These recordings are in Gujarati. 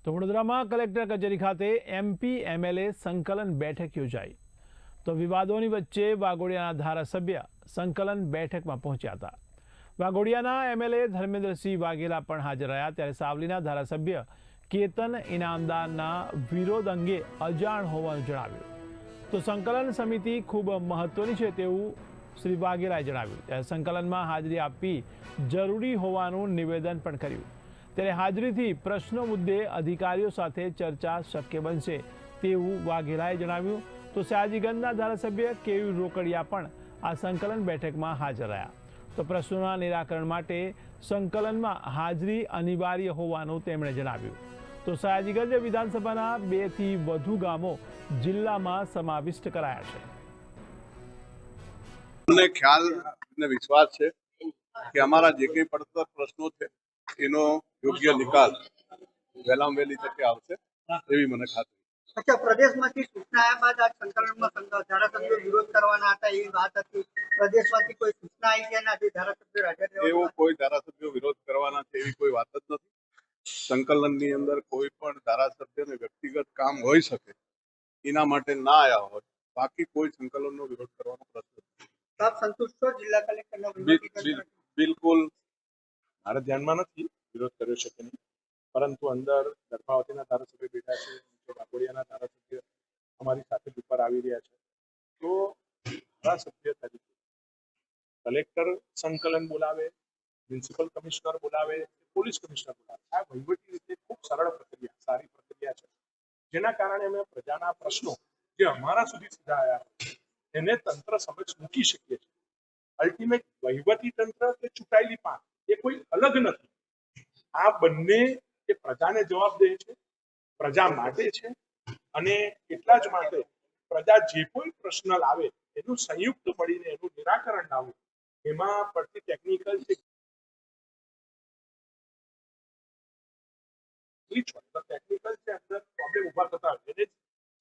તો વડોદરામાં કલેક્ટર કચેરી ખાતે એમપી એમએલએ સંકલન બેઠક યોજાઈ। તો વિવાદોની વચ્ચે વાઘોડિયાના ધારાસભ્ય સંકલન બેઠકમાં પહોંચ્યા હતા। વાઘોડિયાના એમએલએ ધર્મેન્દ્રસિંહ વાઘેલા પણ હાજર રહ્યા, ત્યારે સાવલીના ધારાસભ્ય કેતન ઇનામદારના વિરોધ અંગે અજાણ હોવાનું જણાવ્યું। તો સંકલન સમિતિ ખૂબ મહત્વની છે તેવું શ્રી વાઘેલાએ જણાવ્યું। ત્યારે સંકલનમાં હાજરી આપવી જરૂરી હોવાનું નિવેદન પણ કર્યું। ત્યારે હાજરીથી પ્રશ્નો મુદ્દે અધિકારીઓ સાથે ચર્ચા શક્ય બનશે તેવું વાઘેલાએ જણાવ્યું। તો સયાજીગંજના ધારાસભ્ય કેયુ રોકડિયા પણ આ સંકલન બેઠકમાં હાજર રહ્યા। તો પ્રશ્નોના નિરાકરણ માટે સંકલનમાં હાજરી અનિવાર્ય હોવાનું તેમણે જણાવ્યું। તો સયાજીગંજ વિધાનસભાના 2 થી વધુ ગામો જિલ્લામાં સમાવિષ્ટ કરાયા છે। મને ખ્યાલ અને વિશ્વાસ છે કે અમારા જે કંઈ પડતર પ્રશ્નો છે એનો યોગ્ય નિકાલ વહેલામાં વહેલી તકે આવશે એવી મને ખાતરી। अच्छा, प्रदेशમાંથી સૂચના આવ્યા બાદ આ સંકલનમાં ધારાસભ્યો વિરોધ કરવાના હતા એવી વાત હતી। પ્રદેશમાંથી કોઈ સૂચના આવી છે અને ધારાસભ્યો હાજર રહેવા એવો કોઈ ધારાસભ્યો વિરોધ કરવાના છે એવી કોઈ વાત જ નથી। સંકલનની અંદર કોઈ પણ ધારાસભ્યને વ્યક્તિગત કામ હોઈ શકે એના માટે ના આવ્યા હોય, બાકી કોઈ સંકલનનો વિરોધ કરવાનો પ્રશ્ન નથી। આપ સંતુષ્ટ છો જિલ્લા કલેક્ટરના બિલકુલ મારા ધ્યાનમાં નથી વિરોધ કર્યો છે કે નહીં, પરંતુ અંદર ગર્ભાવતીના ધારાસભ્ય બેઠા છે, વાઘોડિયાના ધારાસભ્ય અમારી સાથે ઉપર આવી રહ્યા છે। તો ધારાસભ્ય તરીકે કલેક્ટર સંકલન બોલાવે, મ્યુનિસિપલ કમિશનર બોલાવે, પોલીસ કમિશનર બોલાવે, આ વહીવટી રીતે ખૂબ સરળ પ્રક્રિયા, સારી પ્રક્રિયા છે, જેના કારણે અમે પ્રજાના પ્રશ્નો જે અમારા સુધી સીધા આવ્યા એને તંત્ર સમક્ષ મૂકી શકીએ છીએ। અલ્ટિમેટ વહીવટી તંત્ર કે ચૂંટાયેલી પાંખ એ કોઈ અલગ નથી। આ બંને એ પ્રજાને જવાબ દે છે, પ્રજા માટે છે, અને એટલા જ માટે પ્રજા જે કોઈ પ્રશ્ન લાવે એનું સંયુક્ત મળીને એનું નિરાકરણ લાવવું, એમાં પડતી ટેકનિકલ છે ટેકનિકલ છે અંદર પ્રોબ્લેમ ઉભા થતા હોય એને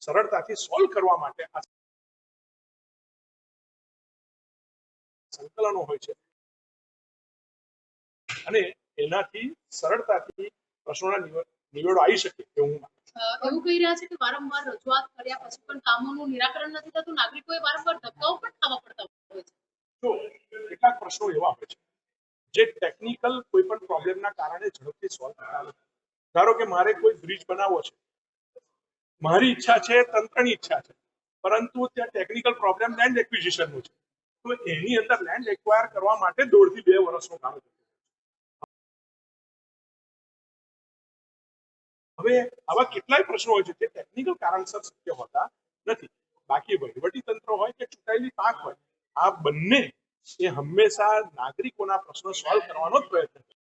સરળતાથી સોલ્વ કરવા માટે આ સંકલનો હોય છે અને એનાથી સરળતાથી પ્રશ્નોના નિવેડો આવી શકે એવું એવું કહી રહ્યા છે કે વારંવાર રજૂઆત કર્યા પછી પણ કામોનું નિરાકરણ નથી થતું, નાગરિકોએ વારંવાર ધક્કાઓ પણ ખાવા પડતા હોય છે। તો કેટલાક પ્રશ્નો એવા હોય છે જે ટેકનિકલ કોઈ પણ પ્રોબ્લેમના કારણે ઝડપથી સોલ્વ થતા નથી। ધારો કે મારે કોઈ બ્રિજ બનાવવો છે, મારી ઈચ્છા છે, તંત્રની ઈચ્છા છે, પરંતુ ત્યાં ટેકનિકલ પ્રોબ્લેમ લેન્ડ એક્વિઝિશનનો છે, તો એની અંદર લેન્ડ એક્વાયર કરવા માટે 1.5 થી 2 વર્ષનો કામ છે। હવે આવા કેટલાય પ્રશ્નો હોય છે જે ટેકનિકલ કારણસર શક્ય હોતા નથી। બાકી વહીવટી તંત્ર હોય કે ચૂંટાયેલી પાંખ હોય, આ બંને એ હંમેશા નાગરિકોના પ્રશ્નો સોલ્વ કરવાનો જ પ્રયત્ન કરે।